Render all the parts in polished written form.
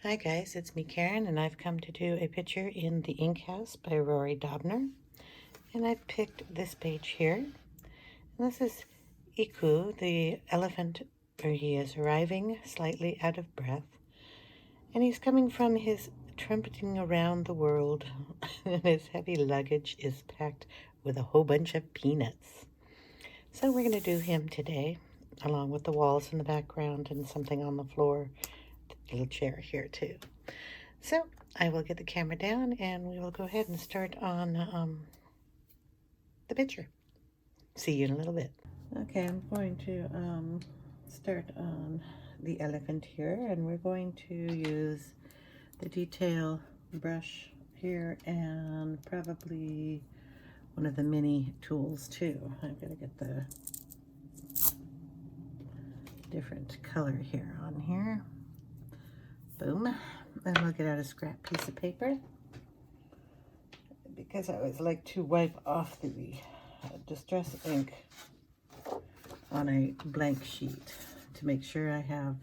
Hi guys, it's me Karen, and I've come to do a picture in the Ink House by Rory Dobner. And I've picked this page here. And this is Eku the Elephant, where he is arriving slightly out of breath. And he's coming from his trumpeting around the world, and his heavy luggage is packed with a whole bunch of peanuts. So we're going to do him today, along with the walls in the background and something on the floor. Little chair here too. So I will get the camera down and we will go ahead and start on the picture. See you in a little bit. Okay, I'm going to start on the elephant here, and we're going to use the detail brush here and probably one of the mini tools too. I'm going to get the different color here on here. Boom. And we'll get out a scrap piece of paper, because I always like to wipe off the distress ink on a blank sheet to make sure I have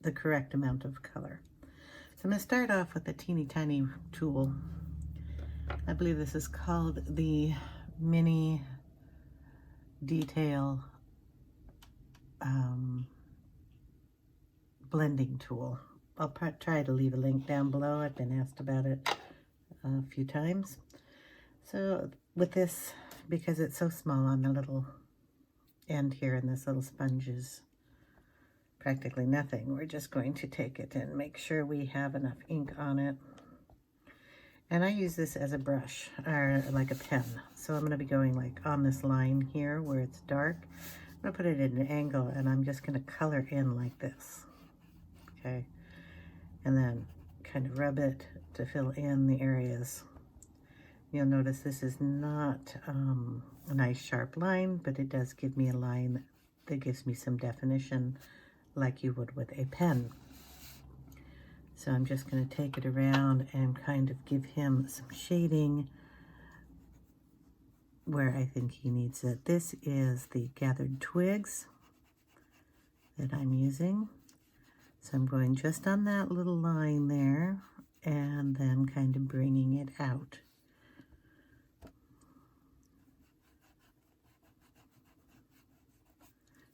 the correct amount of color. So I'm going to start off with a teeny tiny tool. I believe this is called the Mini Detail blending tool. I'll try to leave a link down below. I've been asked about it a few times. So with this, because it's so small on the little end here, and this little sponge is practically nothing, we're just going to take it and make sure we have enough ink on it. And I use this as a brush, or like a pen. So I'm going to be going like on this line here where it's dark. I'm going to put it at an angle, and I'm just going to color in like this. Okay. And then kind of rub it to fill in the areas. You'll notice this is not a nice sharp line, but it does give me a line that gives me some definition like you would with a pen. So I'm just going to take it around and kind of give him some shading where I think he needs it. This is the gathered twigs that I'm using. So I'm going just on that little line there and then kind of bringing it out.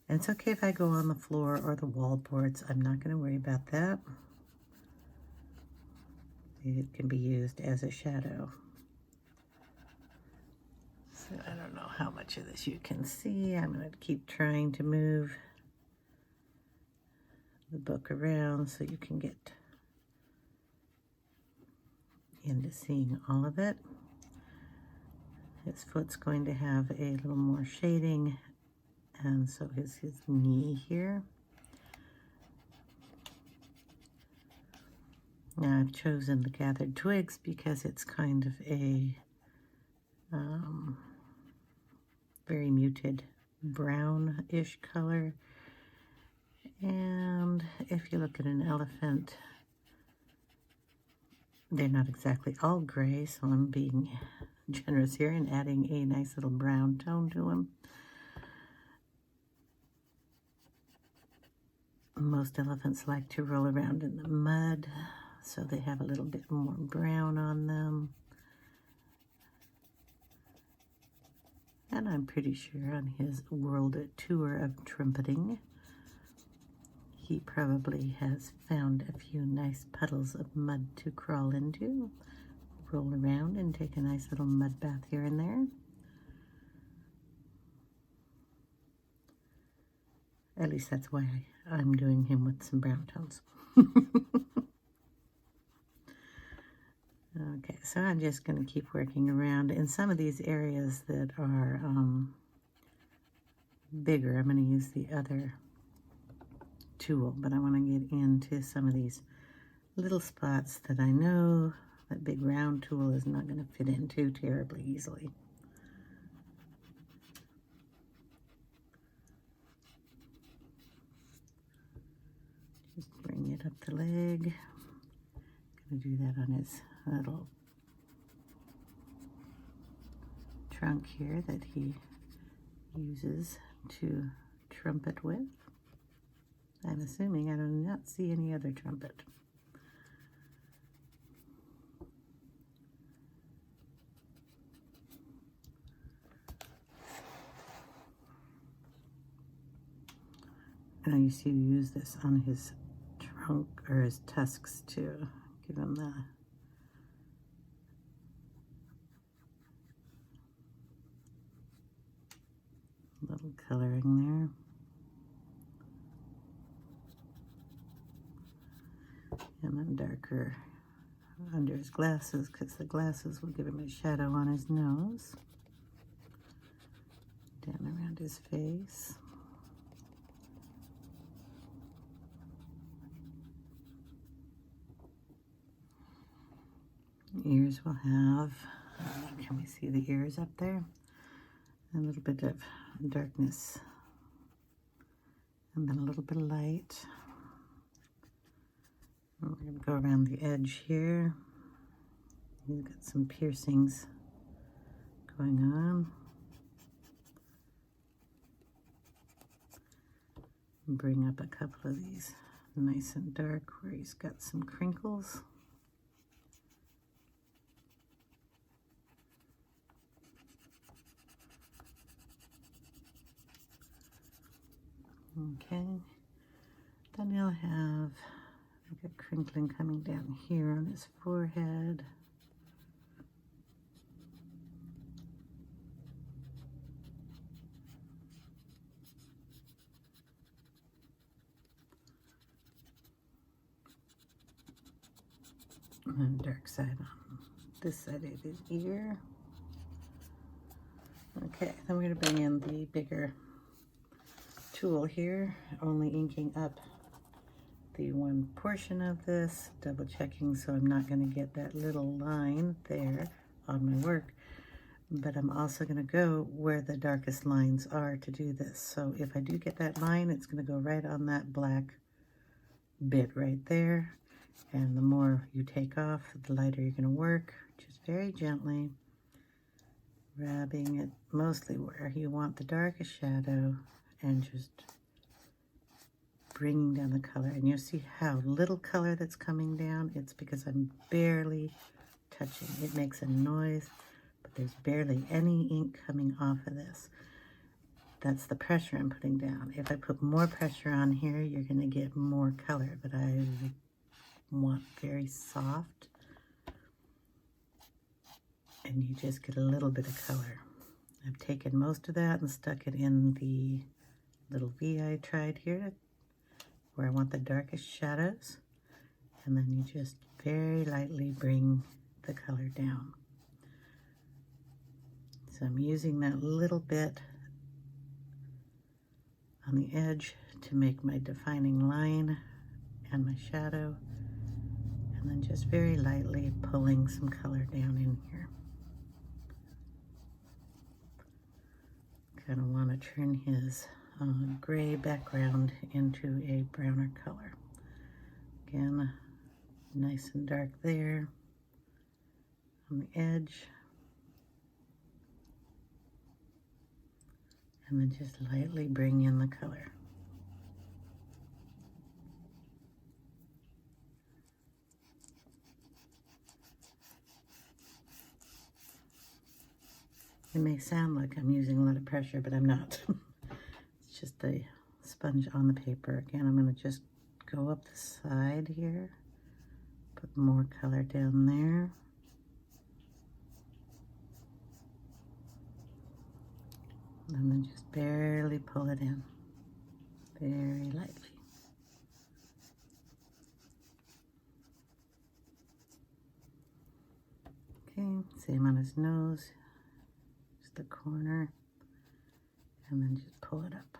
And it's okay if I go on the floor or the wall boards. I'm not going to worry about that. It can be used as a shadow. So I don't know how much of this you can see. I'm going to keep trying to move the book around so you can get into seeing all of it. His foot's going to have a little more shading, and so is his knee here. Now I've chosen the gathered twigs because it's kind of a very muted brownish color. And if you look at an elephant, they're not exactly all gray, so I'm being generous here and adding a nice little brown tone to them. Most elephants like to roll around in the mud, so they have a little bit more brown on them. And I'm pretty sure on his world tour of trumpeting, he probably has found a few nice puddles of mud to crawl into, roll around and take a nice little mud bath here and there. At least that's why I'm doing him with some brown tones. Okay, so I'm just going to keep working around in some of these areas that are bigger. I'm going to use the other tool, but I want to get into some of these little spots that I know that big round tool is not going to fit into terribly easily. Just bring it up the leg. I'm going to do that on his little trunk here that he uses to trumpet with. I'm assuming I do not see any other trumpet. Now you see you use this on his trunk or his tusks to give him the little coloring there. And then darker under his glasses, because the glasses will give him a shadow on his nose. Down around his face. Ears will have, can we see the ears up there? A little bit of darkness and then a little bit of light. And we're going to go around the edge here. He's got some piercings going on. Bring up a couple of these nice and dark where he's got some crinkles. Okay, then he'll have like a crinkling coming down here on his forehead. And dark side on this side of his ear. Okay, then we're going to bring in the bigger tool here, only inking up the one portion of this, double checking so I'm not going to get that little line there on my work, but I'm also going to go where the darkest lines are to do this. So if I do get that line, it's going to go right on that black bit right there, and the more you take off, the lighter you're going to work, just very gently grabbing it mostly where you want the darkest shadow and just bringing down the color. And you'll see how little color that's coming down. It's because I'm barely touching. It makes a noise, but there's barely any ink coming off of this. That's the pressure I'm putting down. If I put more pressure on here, you're going to get more color, but I want very soft. And you just get a little bit of color. I've taken most of that and stuck it in the little V I tried here, where I want the darkest shadows, and then you just very lightly bring the color down. So I'm using that little bit on the edge to make my defining line and my shadow, and then just very lightly pulling some color down in here. Kind of want to turn his gray background into a browner color. Again, nice and dark there on the edge. And then just lightly bring in the color. It may sound like I'm using a lot of pressure, but I'm not. It's just the sponge on the paper. Again, I'm going to just go up the side here, put more color down there. And then just barely pull it in, very lightly. Okay, same on his nose, just the corner, and then just pull it up.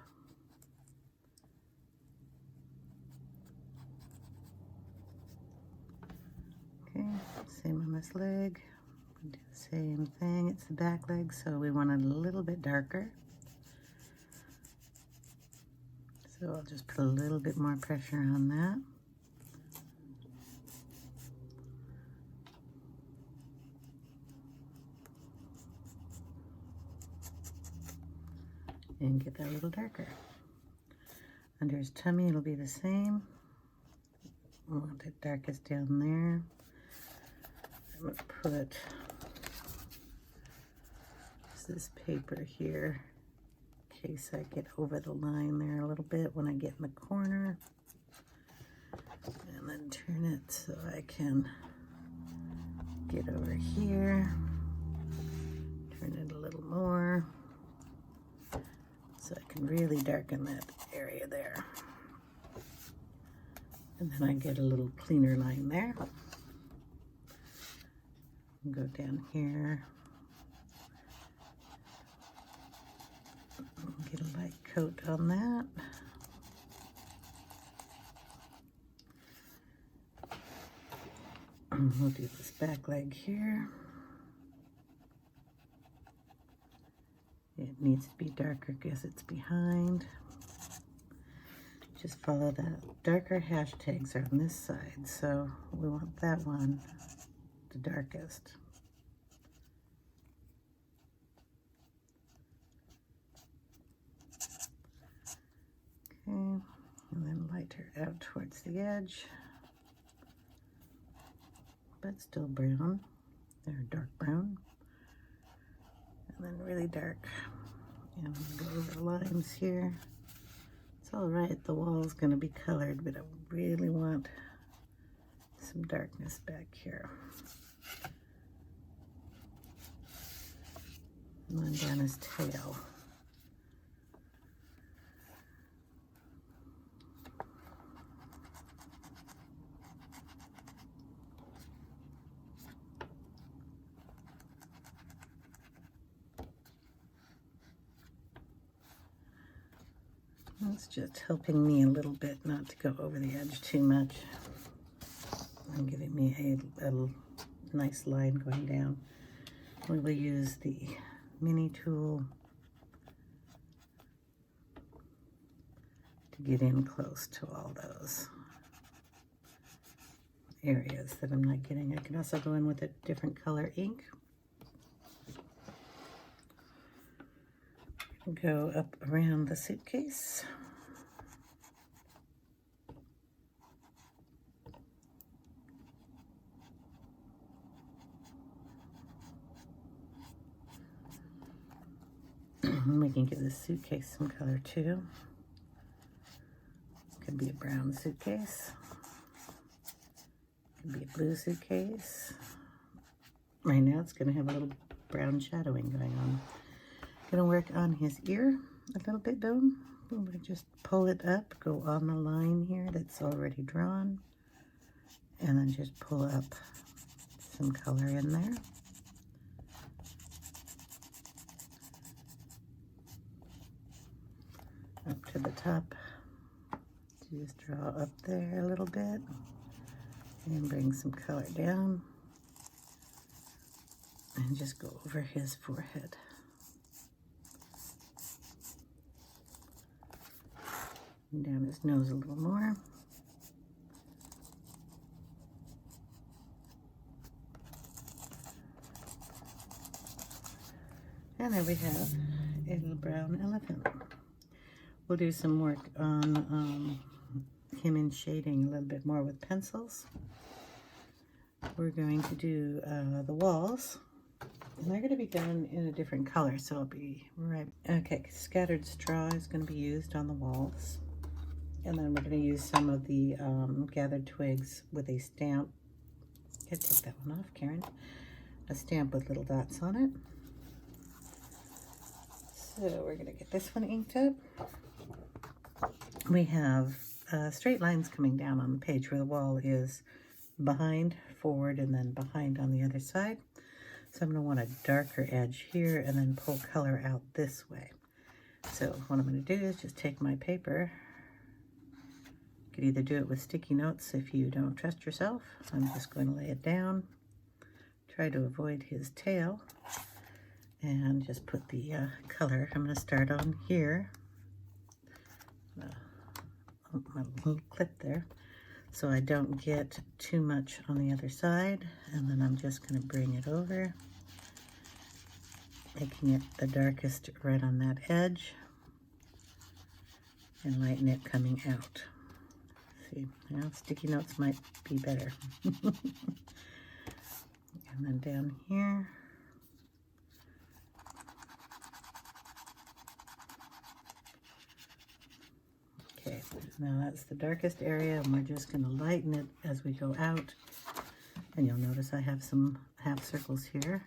Okay, same on this leg. We'll do the same thing. It's the back leg, so we want it a little bit darker. So I'll just put a little bit more pressure on that. And get that a little darker. Under his tummy, it'll be the same. I want it darkest down there. I'm going to put this paper here, case I get over the line there a little bit when I get in the corner. And then turn it so I can get over here. Turn it a little more so I can really darken that area there. And then I get a little cleaner line there. And go down here. Get a light coat on that. And we'll do this back leg here. It needs to be darker because it's behind. Just follow that. Darker hashtags are on this side, so we want that one the darkest. Okay, and then lighter out towards the edge, but still brown. They're dark brown. And then really dark. And go over the lines here. It's all right, the wall's gonna be colored, but I really want some darkness back here. And then down his tail. It's just helping me a little bit not to go over the edge too much and giving me a nice line going down. We will use the mini tool to get in close to all those areas that I'm not getting. I can also go in with a different color ink. Go up around the suitcase. We can give this suitcase some color too. Could be a brown suitcase. Could be a blue suitcase. Right now it's going to have a little brown shadowing going on. Gonna work on his ear a little bit though. I'm gonna just pull it up, go on the line here that's already drawn, and then just pull up some color in there. Up to the top. Just draw up there a little bit and bring some color down and just go over his forehead. And down his nose a little more. And there we have a little brown elephant. We'll do some work on him in shading a little bit more with pencils. We're going to do the walls. And they're going to be done in a different color, so I'll be right. Okay, scattered straw is going to be used on the walls. And then we're going to use some of the gathered twigs with a stamp. Gotta take that one off, Karen. A stamp with little dots on it. So we're going to get this one inked up. We have straight lines coming down on the page where the wall is behind, forward, and then behind on the other side. So I'm going to want a darker edge here and then pull color out this way. So what I'm going to do is just take my paper. You could either do it with sticky notes if you don't trust yourself. I'm just going to lay it down, try to avoid his tail, and just put the color. I'm going to start on here. My little clip there, so I don't get too much on the other side, and then I'm just going to bring it over, making it the darkest right on that edge, and lighten it coming out. See, now sticky notes might be better. And then down here, Now that's the darkest area, and we're just going to lighten it as we go out. And you'll notice I have some half circles here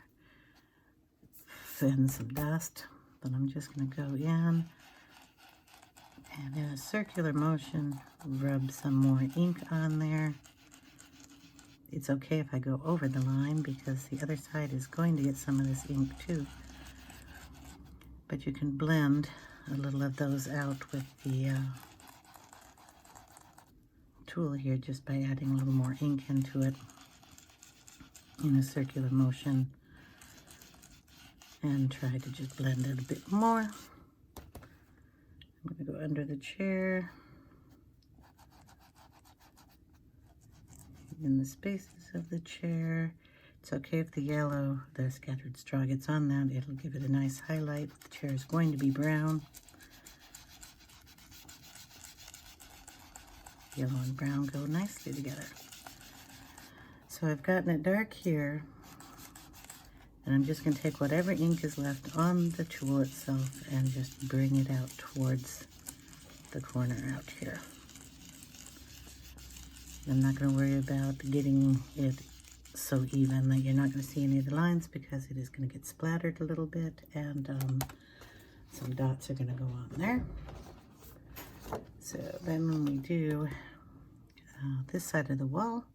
and some dust, but I'm just going to go in and in a circular motion rub some more ink on there. It's okay if I go over the line because the other side is going to get some of this ink too. But you can blend a little of those out with the tool here just by adding a little more ink into it in a circular motion, and try to just blend it a bit more. I'm going to go under the chair, in the spaces of the chair. It's okay if the yellow, the scattered straw gets on that, it'll give it a nice highlight. The chair is going to be brown. Yellow and brown go nicely together. So I've gotten it dark here, and I'm just going to take whatever ink is left on the tool itself and just bring it out towards the corner out here. I'm not going to worry about getting it so even that you're not going to see any of the lines, because it is going to get splattered a little bit, and some dots are going to go on there. So then when we do this side of the wall,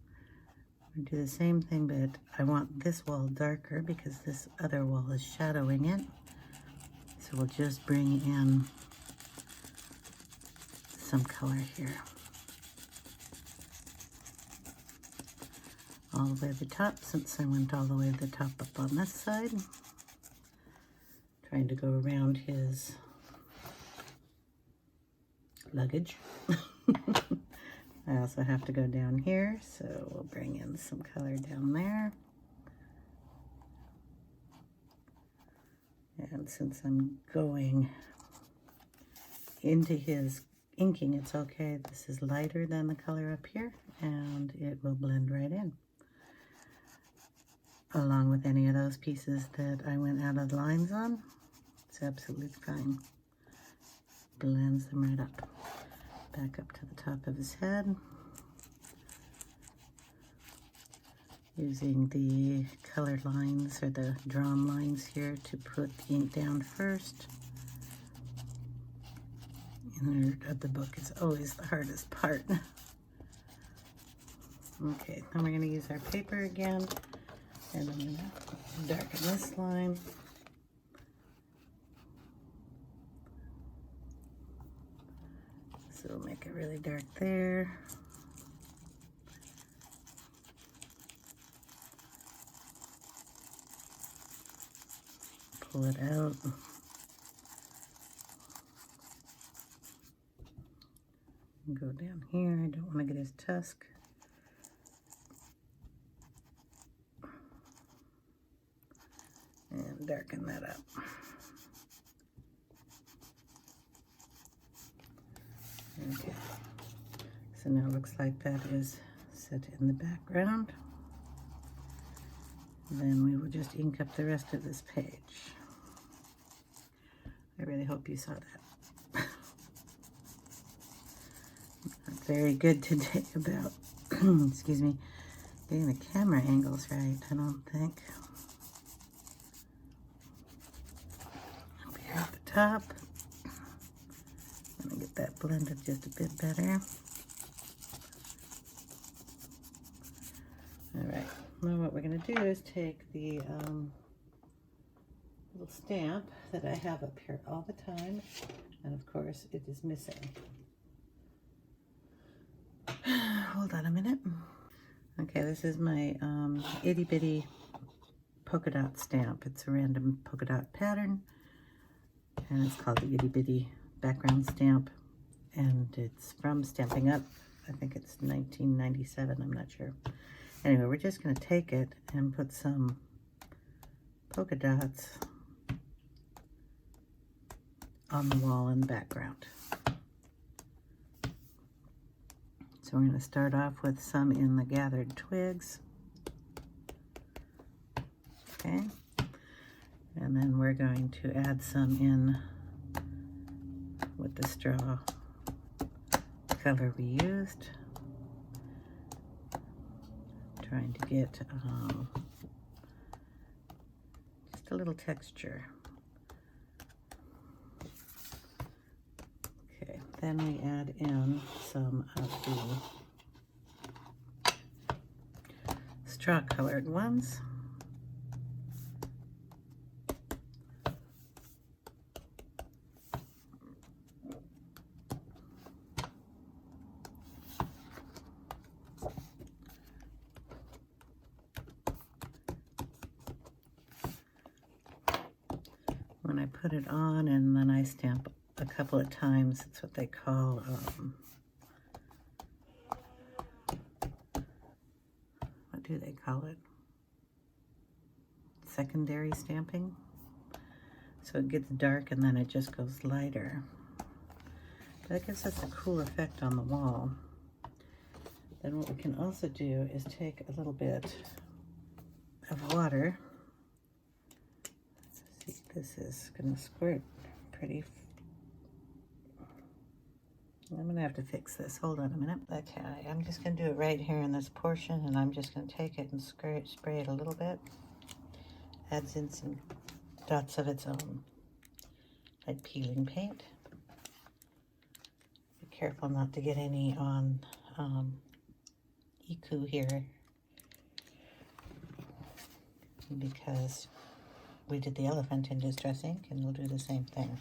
we do the same thing, but I want this wall darker because this other wall is shadowing it. So we'll just bring in some color here. All the way to the top, since I went all the way to the top up on this side. Trying to go around his luggage. I also have to go down here, so we'll bring in some color down there. And since I'm going into his inking, it's okay. This is lighter than the color up here, and it will blend right in, along with any of those pieces that I went out of the lines on. It's absolutely fine. Blends them right up. Back up to the top of his head. Using the colored lines, or the drawn lines here, to put the ink down first. Inner of the book is always the hardest part. Okay, then we're going to use our paper again, and I'm going to darken this line. So we'll make it really dark there. Pull it out. And go down here. I don't want to get his tusk. And darken that up. Okay, so now it looks like that is set in the background. Then we will just ink up the rest of this page. I really hope you saw that. Not very good today about, excuse me, getting the camera angles right, I don't think. Up here at the top. Get that blended just a bit better. All right, now what we're going to do is take the little stamp that I have up here all the time, and of course it is missing. Hold on a minute. Okay, this is my itty bitty polka dot stamp. It's a random polka dot pattern, and it's called the itty bitty background stamp, and it's from Stampin' Up. I think it's 1997, I'm not sure. Anyway, we're just going to take it and put some polka dots on the wall in the background. So we're going to start off with some in the gathered twigs. Okay, and then we're going to add some in with the straw color we used. Trying to get just a little texture. Okay, then we add in some of the straw colored ones. When I put it on and then I stamp a couple of times, it's what they call what do they call it? Secondary stamping. So it gets dark and then it just goes lighter. But it gives us a cool effect on the wall. Then what we can also do is take a little bit of water. See, this is going to squirt pretty. I'm going to have to fix this. Hold on a minute. Okay, I'm just going to do it right here in this portion, and I'm just going to take it and spray it a little bit. Adds in some dots of its own, like peeling paint. Be careful not to get any on Eku here, because we did the elephant in Distress ink, and we'll do the same thing.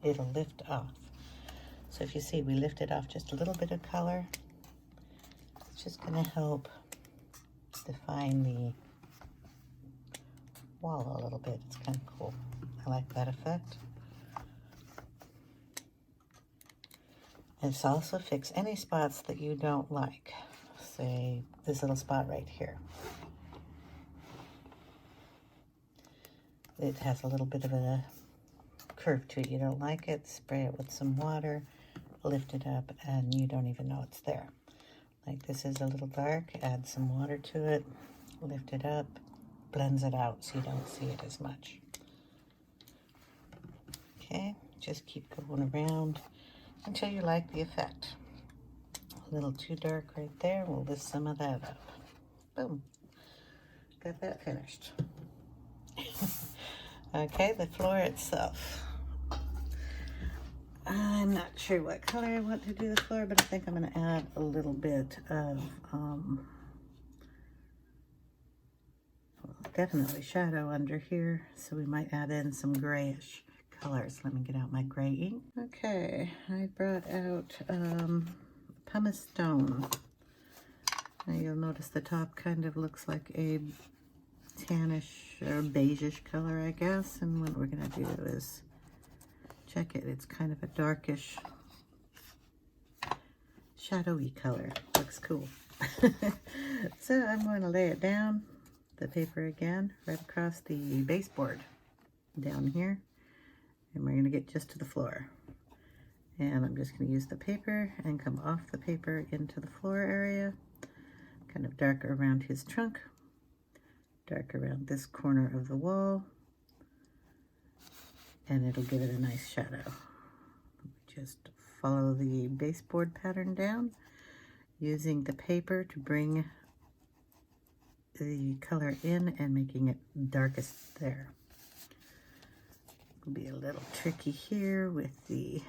It'll lift off. So if you see, we lifted off just a little bit of color. It's just going to help define the wall a little bit. It's kind of cool. I like that effect. It's also fix any spots that you don't like. Say this little spot right here. It has a little bit of a curve to it. You don't like it, spray it with some water, lift it up, and you don't even know it's there. Like this is a little dark, add some water to it, lift it up, blends it out so you don't see it as much. Okay, just keep going around until you like the effect. A little too dark right there, we'll lift some of that up. Boom, got that finished. Okay, the floor itself. I'm not sure what color I want to do the floor, but I think I'm going to add a little bit of, definitely shadow under here, so we might add in some grayish colors. Let me get out my gray ink. Okay, I brought out pumice stone. Now you'll notice the top kind of looks like a tannish or beigeish color, I guess, and what we're going to do is check it. It's kind of a darkish, shadowy color. Looks cool. So I'm going to lay it down, the paper again, right across the baseboard down here, and we're going to get just to the floor. And I'm just going to use the paper and come off the paper into the floor area, kind of dark around his trunk, dark around this corner of the wall, and it'll give it a nice shadow. Just follow the baseboard pattern down, using the paper to bring the color in and making it darkest there. It'll be a little tricky here with the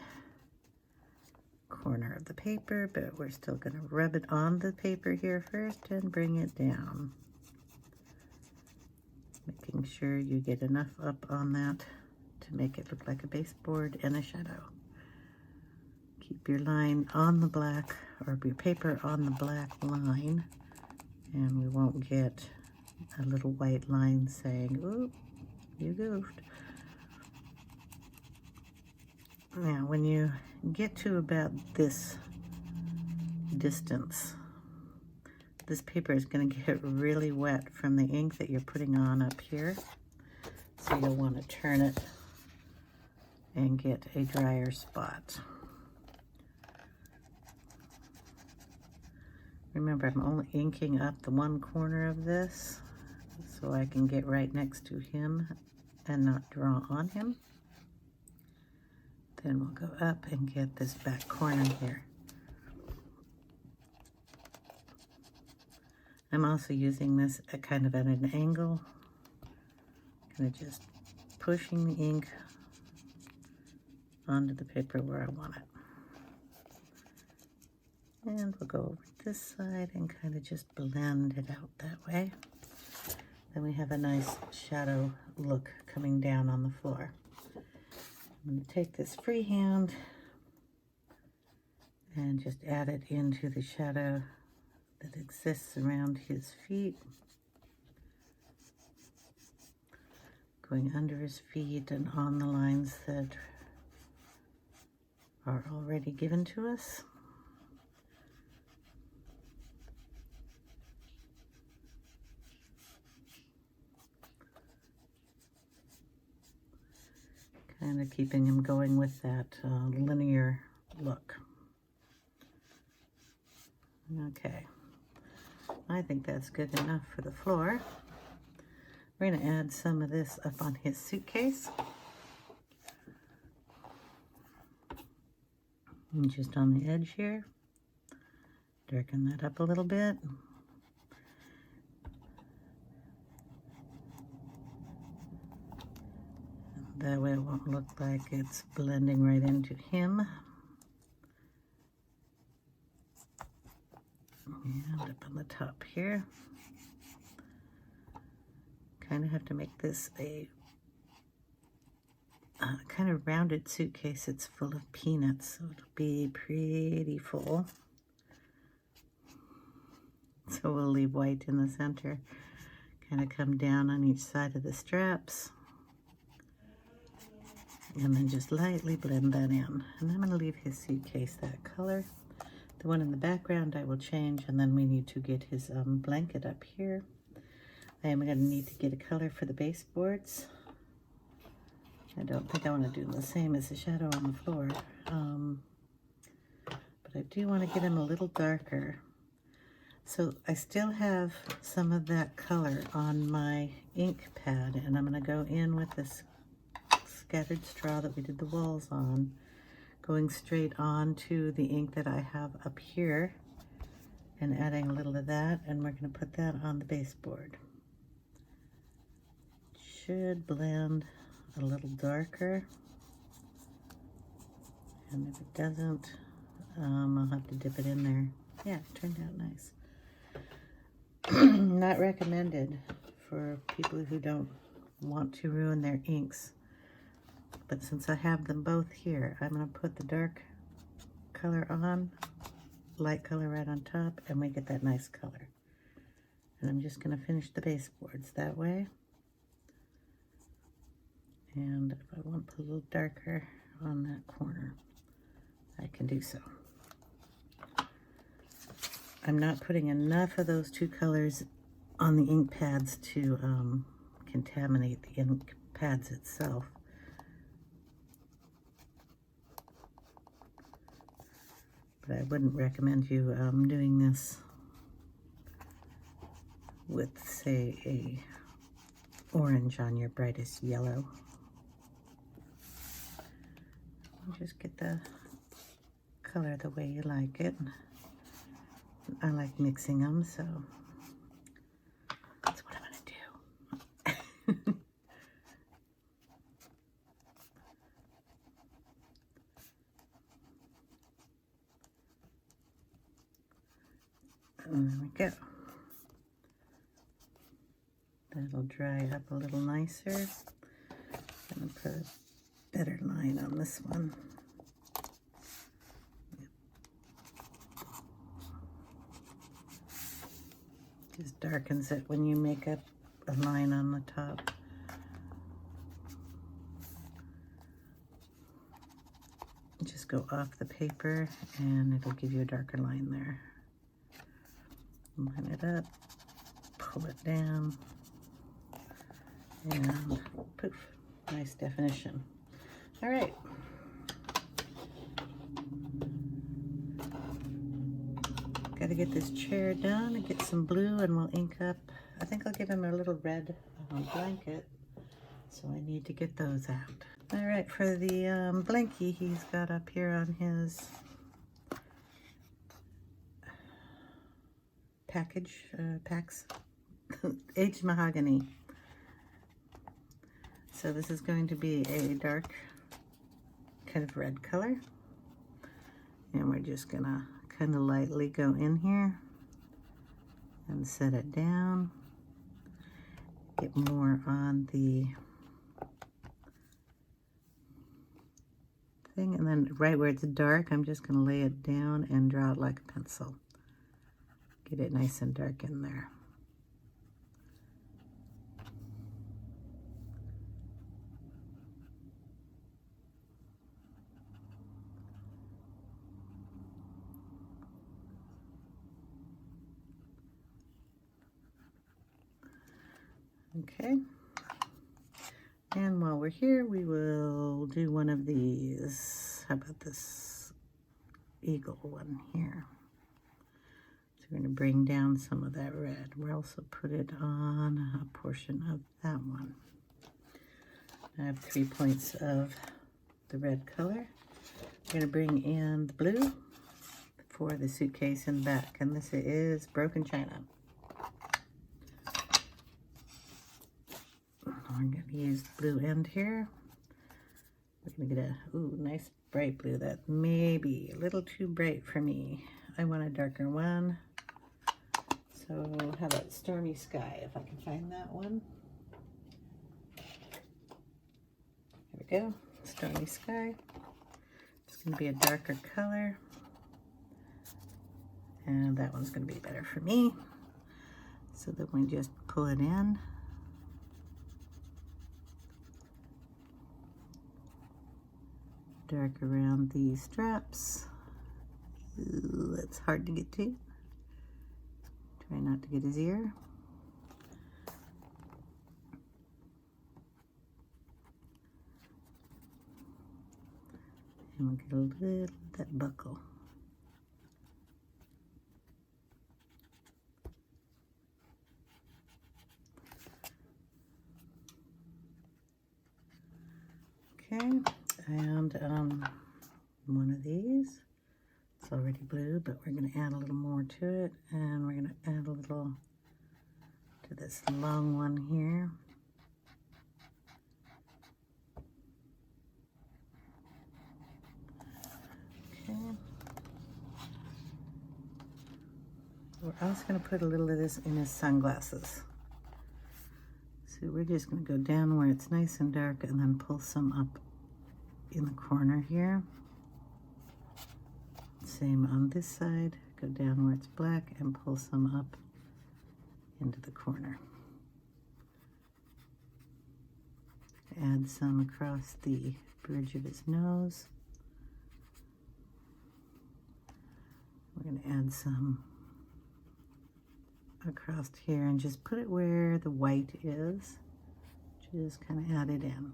corner of the paper, but we're still going to rub it on the paper here first and bring it down. Making sure you get enough up on that to make it look like a baseboard and a shadow. Keep your line on the black, or your paper on the black line, and we won't get a little white line saying, "Oop, you goofed." Now, when you get to about this distance, this paper is going to get really wet from the ink that you're putting on up here. So you'll want to turn it and get a drier spot. Remember, I'm only inking up the one corner of this so I can get right next to him and not draw on him. Then we'll go up and get this back corner here. I'm also using this kind of at an angle, kind of just pushing the ink onto the paper where I want it. And we'll go over this side and kind of just blend it out that way. Then we have a nice shadow look coming down on the floor. I'm going to take this freehand and just add it into the shadow that exists around his feet. Going under his feet and on the lines that are already given to us. Kind of keeping him going with that linear look. Okay, I think that's good enough for the floor. We're going to add some of this up on his suitcase. And just on the edge here. Darken that up a little bit. That way it won't look like it's blending right into him. And up on the top here. Kind of have to make this a kind of rounded suitcase. It's full of peanuts, so it'll be pretty full. So we'll leave white in the center. Kind of come down on each side of the straps. And then just lightly blend that in. And I'm going to leave his suitcase that color. The one in the background I will change, and then we need to get his blanket up here. I am going to need to get a color for the baseboards. I don't think I want to do the same as the shadow on the floor. But I do want to get him a little darker. So I still have some of that color on my ink pad, and I'm going to go in with this scattered straw that we did the walls on, going straight on to the ink that I have up here and adding a little of that, and we're going to put that on the baseboard. Should blend a little darker, and if it doesn't, I'll have to dip it in there. Yeah, it turned out nice. Not recommended for people who don't want to ruin their inks. But since I have them both here, I'm going to put the dark color on, light color right on top, and we get that nice color. And I'm just going to finish the baseboards that way. And if I want to put a little darker on that corner, I can do so. I'm not putting enough of those two colors on the ink pads to contaminate the ink pads itself. But I wouldn't recommend you doing this with, say, a orange on your brightest yellow. Just get the color the way you like it. I like mixing them, so that's what I'm going to do. And there we go. That'll dry up a little nicer. I'm going to put a better line on this one. Just darkens it when you make up a line on the top. Just go off the paper and it'll give you a darker line there. Line it up, pull it down, and poof, nice definition. All right. Got to get this chair done and get some blue, and we'll ink up. I think I'll give him a little red blanket, so I need to get those out. All right, for the blankie he's got up here on his packs. Aged mahogany. So this is going to be a dark kind of red color. And we're just gonna kind of lightly go in here and set it down. Get more on the thing, and then right where it's dark, I'm just gonna lay it down and draw it like a pencil. Get it nice and dark in there. Okay, and while we're here, we will do one of these. How about this eagle one here? So we're going to bring down some of that red. We'll also put it on a portion of that one. I have 3 points of the red color. I'm going to bring in the blue for the suitcase in the back, and this is broken china. I'm going to use the blue end here. We're going to get a nice bright blue. That may be a little too bright for me. I want a darker one. So how about Stormy Sky, if I can find that one. There we go, Stormy Sky. It's going to be a darker color. And that one's going to be better for me. So then we just pull it in. Dark around the straps. Ooh, that's hard to get to. Try not to get his ear. And we'll get a little of that buckle. Okay. And one of these, it's already blue, but we're going to add a little more to it, and we're going to add a little to this long one here. Okay. We're also going to put a little of this in his sunglasses. So we're just going to go down where it's nice and dark and then pull some up in the corner here. Same on this side, go down where it's black and pull some up into the corner. Add some across the bridge of his nose. We're going to add some across here and just put it where the white is. Just kind of add it in.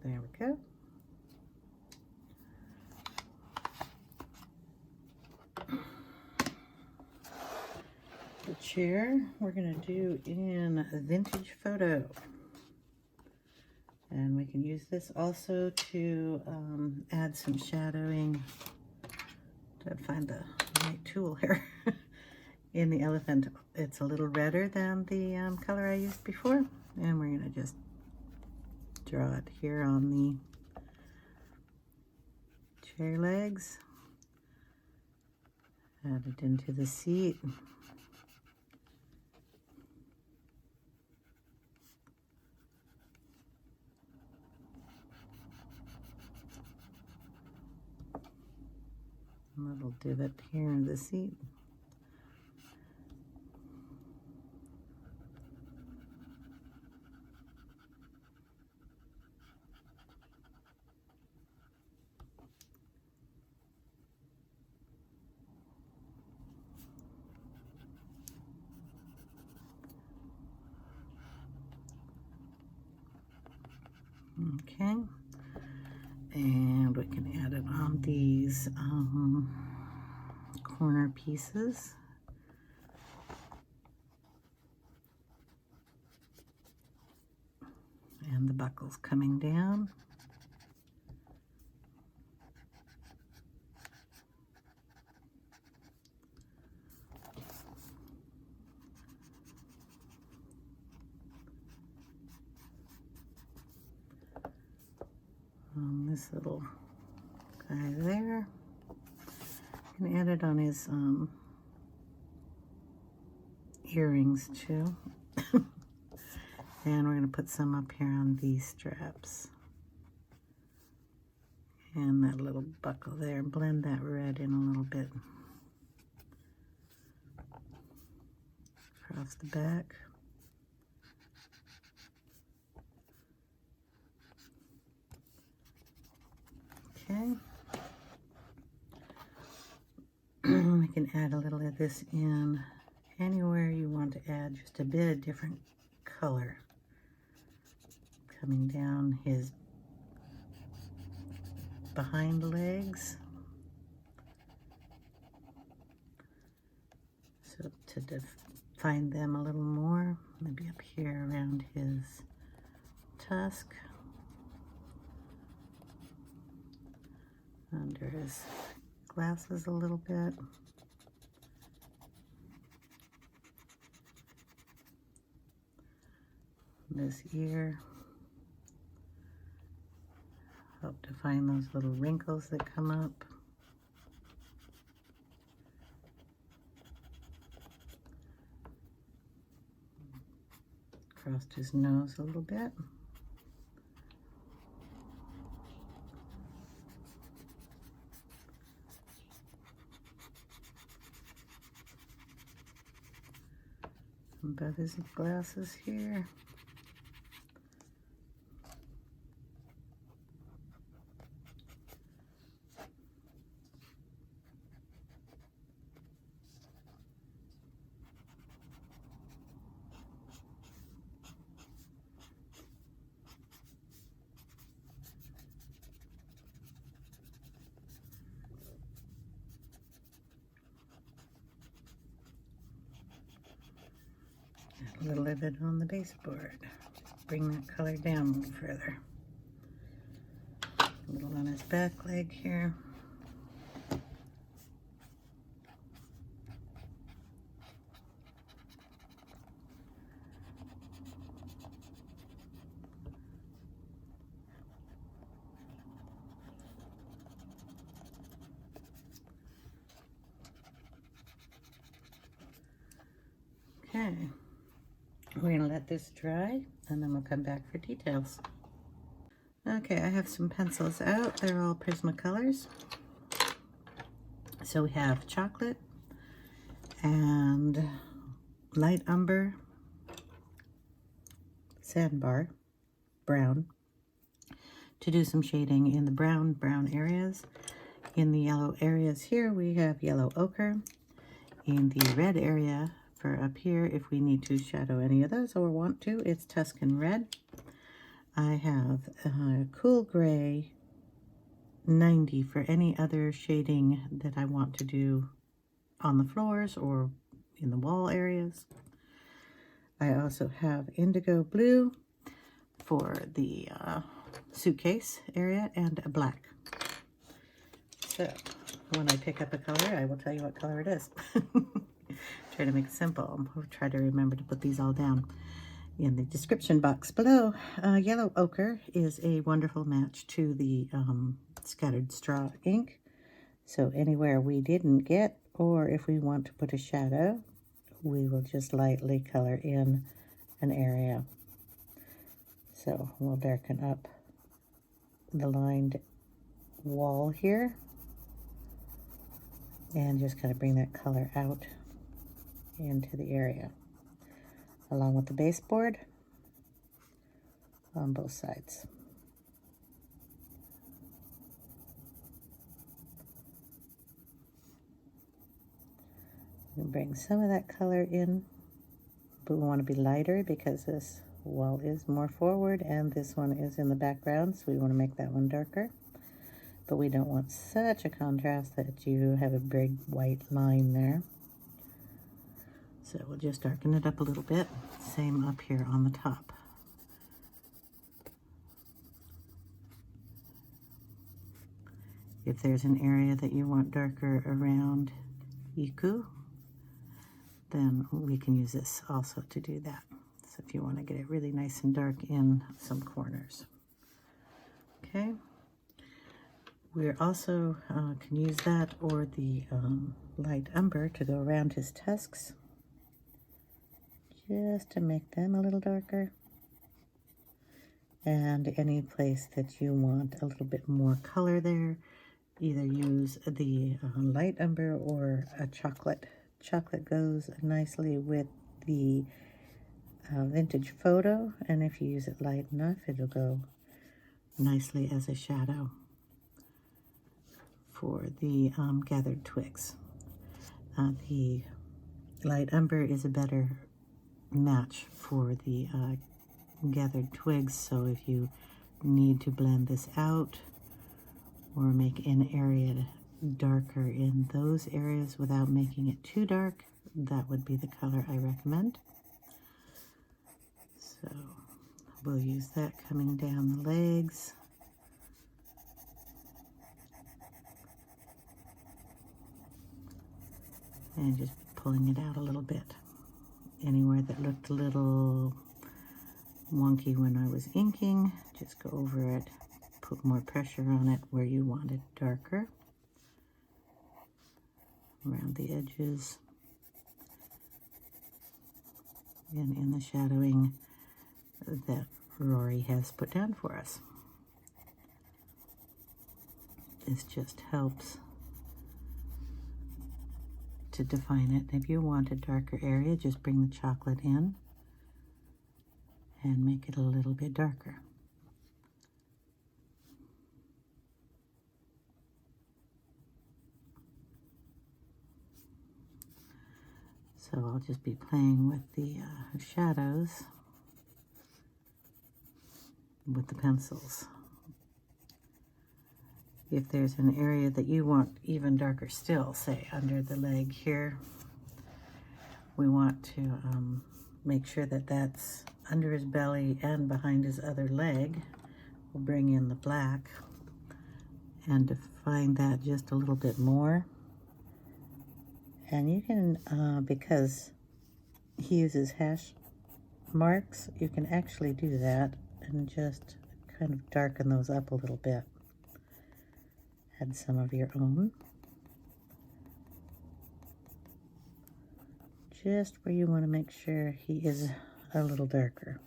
There we go. The chair we're going to do in a vintage photo. And we can use this also to add some shadowing. Try to find the right tool here. In the elephant, it's a little redder than the color I used before. And we're going to just draw it here on the chair legs. Add it into the seat. A little divot here in the seat. Okay, and we can add it on these corner pieces. And the buckles coming down. this little guy there. And add it on his earrings too. And we're going to put some up here on these straps. And that little buckle there. Blend that red in a little bit. Across the back. Okay. We can add a little of this in anywhere you want to add just a bit of different color. Coming down his behind legs. So to define them a little more, maybe up here around his tusk. Under his glasses a little bit. This ear. Help define those little wrinkles that come up. Crossed his nose a little bit. Above his glasses here. A little of it on the baseboard. Bring that color down a little further. A little on his back leg here. Okay. We're going to let this dry, and then we'll come back for details. Okay, I have some pencils out. They're all Prismacolors. So we have chocolate and light umber, Sandear Brown, to do some shading in the brown areas. In the yellow areas here, we have yellow ochre. In the red area, for up here, if we need to shadow any of those or want to, it's Tuscan Red. I have cool gray 90 for any other shading that I want to do on the floors or in the wall areas. I also have indigo blue for the suitcase area and a black. So when I pick up a color, I will tell you what color it is. Try to make it simple. I'll try to remember to put these all down in the description box below. Yellow ochre is a wonderful match to the scattered straw ink. So anywhere we didn't get, or if we want to put a shadow, we will just lightly color in an area. So we'll darken up the lined wall here and just kind of bring that color out into the area, along with the baseboard on both sides. And bring some of that color in, but we want to be lighter because this wall is more forward and this one is in the background, so we want to make that one darker. But we don't want such a contrast that you have a big white line there. So we'll just darken it up a little bit. Same up here on the top. If there's an area that you want darker around Eku, then we can use this also to do that. So if you want to get it really nice and dark in some corners. Okay, We also can use that or the light umber to go around his tusks, just to make them a little darker. And any place that you want a little bit more color there, either use the light umber or a chocolate. Chocolate goes nicely with the vintage photo, and if you use it light enough, it'll go nicely as a shadow for the gathered twigs. The light umber is a better match for the gathered twigs, so if you need to blend this out or make an area darker in those areas without making it too dark, that would be the color I recommend. So we'll use that coming down the legs. And just pulling it out a little bit. Anywhere that looked a little wonky when I was inking, just go over it, put more pressure on it where you want it darker. Around the edges. And in the shadowing that Rory has put down for us. This just helps to define it. If you want a darker area, just bring the chocolate in and make it a little bit darker. So I'll just be playing with the shadows with the pencils. If there's an area that you want even darker still, say under the leg here, we want to make sure that that's under his belly and behind his other leg. We'll bring in the black and define that just a little bit more. And you can, because he uses hash marks, you can actually do that and just kind of darken those up a little bit. Add some of your own. Just where you want to make sure he is a little darker.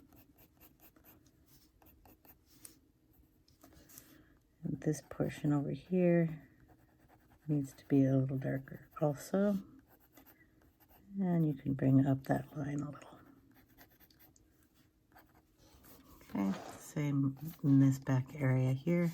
And this portion over here needs to be a little darker also. And you can bring up that line a little. Okay, same in this back area here.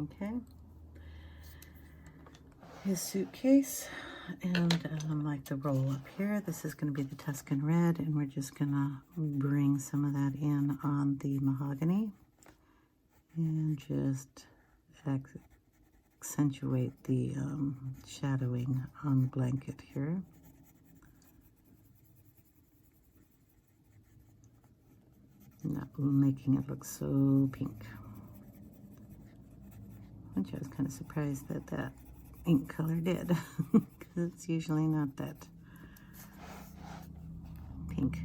Okay, his suitcase, and like the roll up here, this is going to be the Tuscan Red, and we're just going to bring some of that in on the mahogany and just accentuate the shadowing on the blanket here. Not making it look so pink. Which I was kind of surprised that that ink color did, because it's usually not that pink.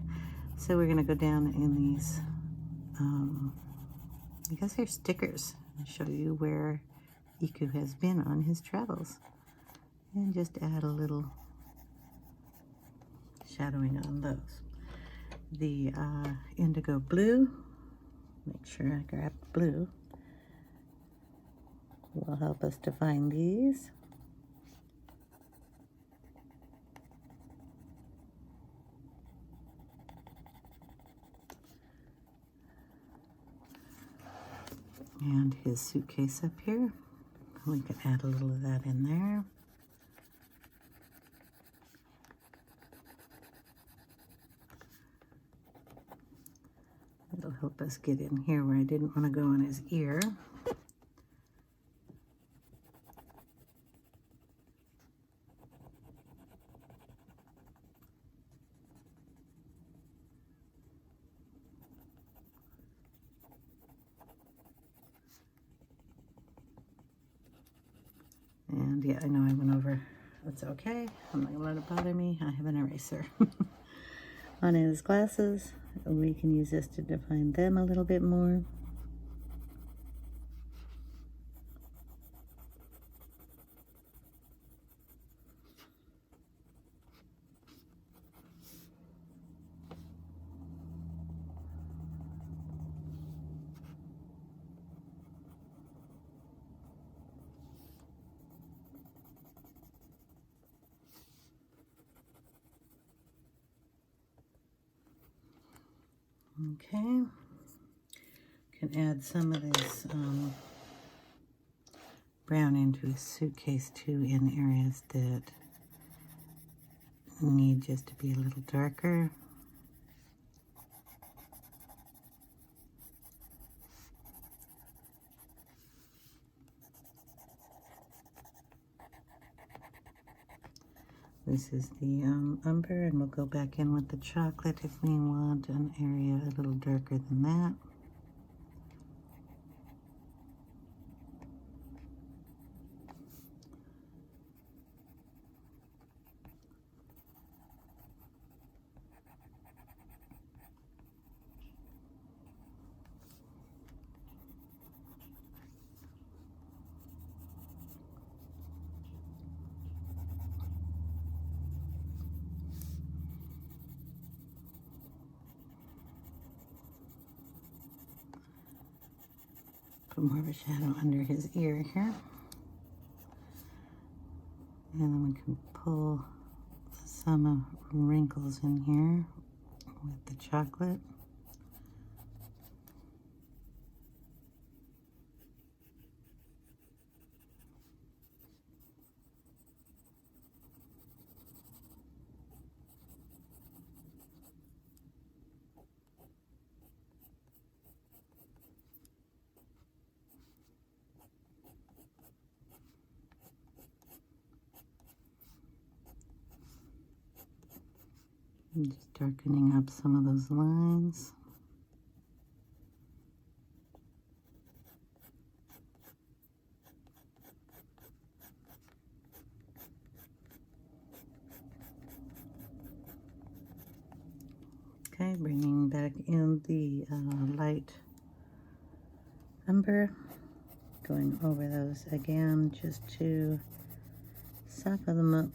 So we're going to go down in these, I guess they're stickers, and show you where Eku has been on his travels. And just add a little shadowing on those. The indigo blue, make sure I grab blue, will help us define these. And his suitcase up here, we can add a little of that in there. It'll help us get in here where I didn't want to go on his ear. And yeah, I know I went over. That's okay. I'm not gonna let it bother me. I have an eraser. On his glasses, we can use this to define them a little bit more. Okay, can add some of this brown into his suitcase too in areas that need just to be a little darker. This is the Umber, and we'll go back in with the chocolate if we want an area a little darker than that. Put more of a shadow under his ear here. And then we can pull some wrinkles in here with the chocolate. I'm just darkening up some of those lines. Okay, bringing back in the light umber, going over those again just to soften them up.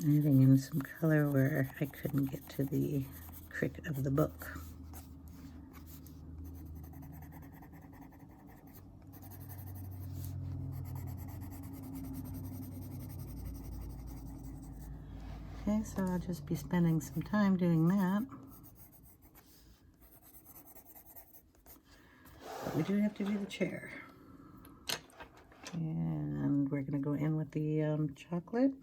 Adding in some color where I couldn't get to the crick of the book. Okay, so I'll just be spending some time doing that. But we do have to do the chair. And we're going to go in with the chocolate.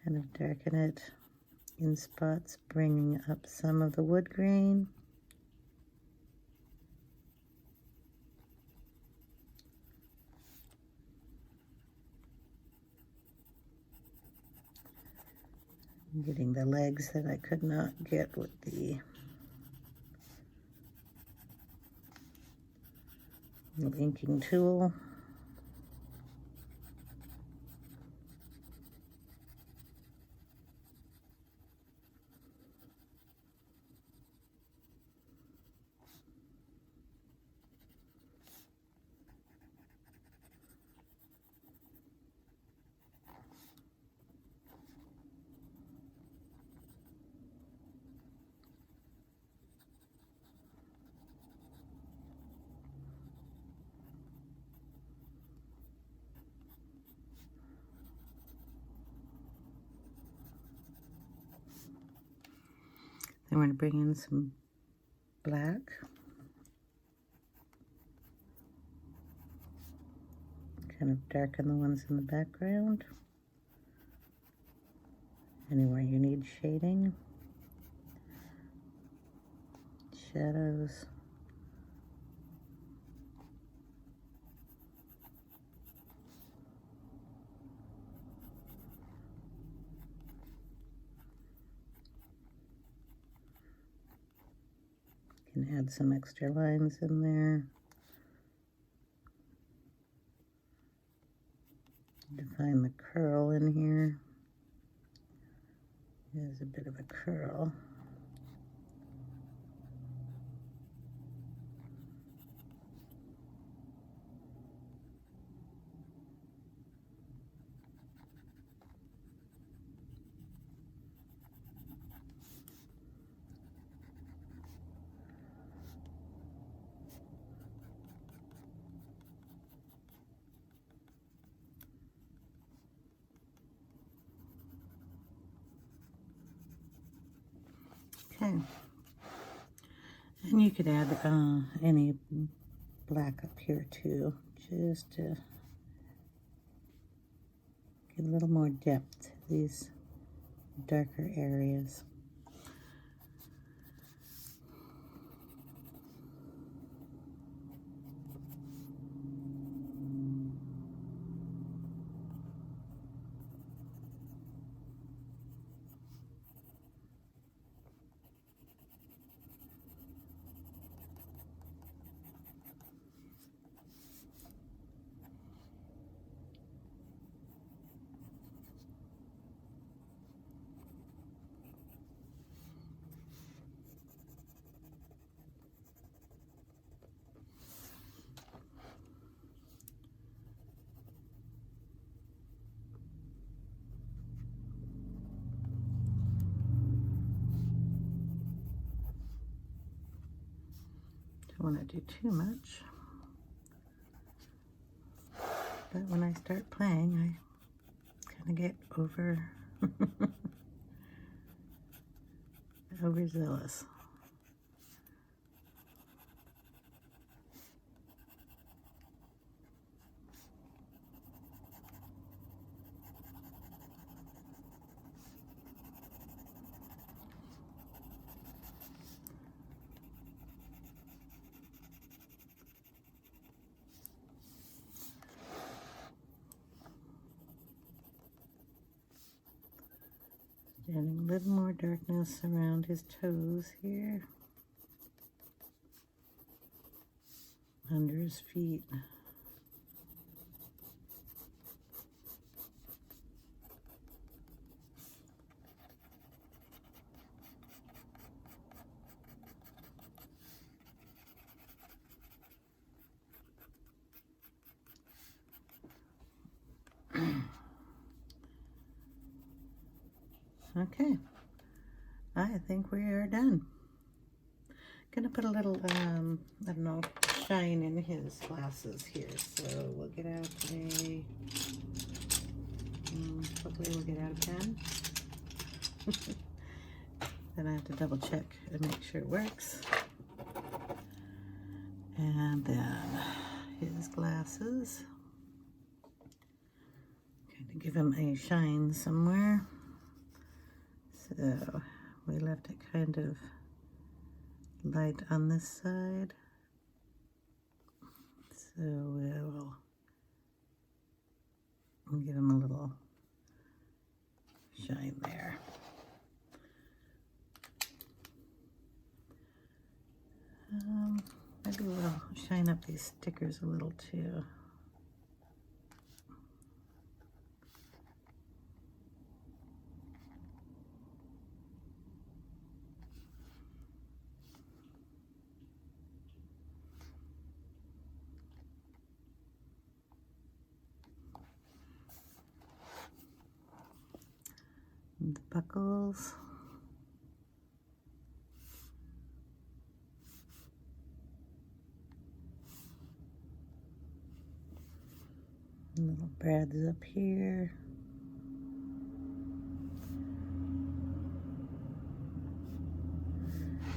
Kind of darken it in spots, bringing up some of the wood grain. Getting the legs that I could not get with the inking tool. Then we're going to bring in some black. Kind of darken the ones in the background. Anywhere you need shading. Shadows You can add some extra lines in there. Define the curl in here. There's a bit of a curl. Okay, and you could add any black up here too, just to give a little more depth to these darker areas. Don't want to do too much, but when I start playing, I kind of get overzealous. Adding a little more darkness around his toes here, under his feet. Okay, I think we are done. Gonna put a little, I don't know, shine in his glasses here. So we'll get out a, hopefully we'll get out a pen. Then I have to double check and make sure it works. And then his glasses. Kind of give him a shine somewhere. So we left it kind of light on this side. So we'll give him a little shine there. Maybe we'll shine up these stickers a little too. The buckles. Little brads up here.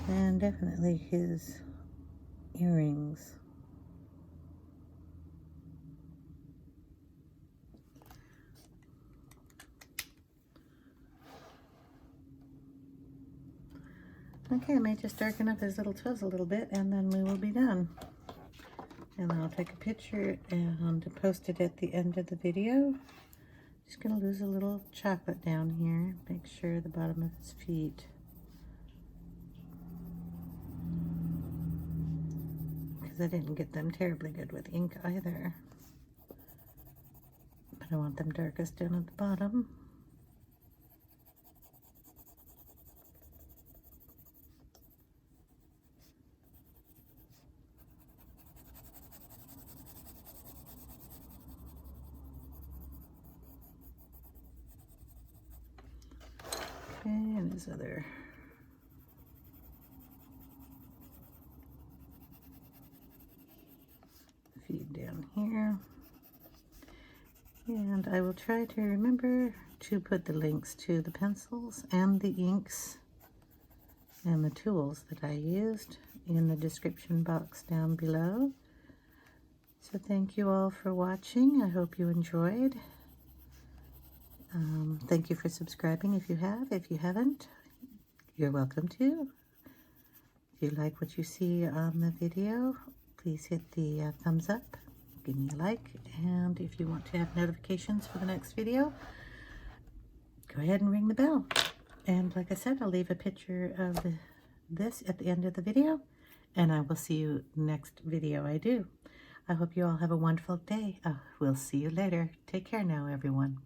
And definitely his earrings. Okay, I may just darken up his little toes a little bit and then we will be done. And then I'll take a picture and post it at the end of the video. Just gonna lose a little chocolate down here. Make sure the bottom of his feet. because I didn't get them terribly good with ink either. But I want them darkest down at the bottom. And his other feed down here. And I will try to remember to put the links to the pencils and the inks and the tools that I used in the description box down below. So thank you all for watching. I hope you enjoyed. Thank you for subscribing if you have. If you haven't, you're welcome to. If you like what you see on the video, please hit the thumbs up, give me a like, and if you want to have notifications for the next video, go ahead and ring the bell. And like I said, I'll leave a picture of this at the end of the video, and I will see you next video I do. I hope you all have a wonderful day. We'll see you later. Take care now, everyone.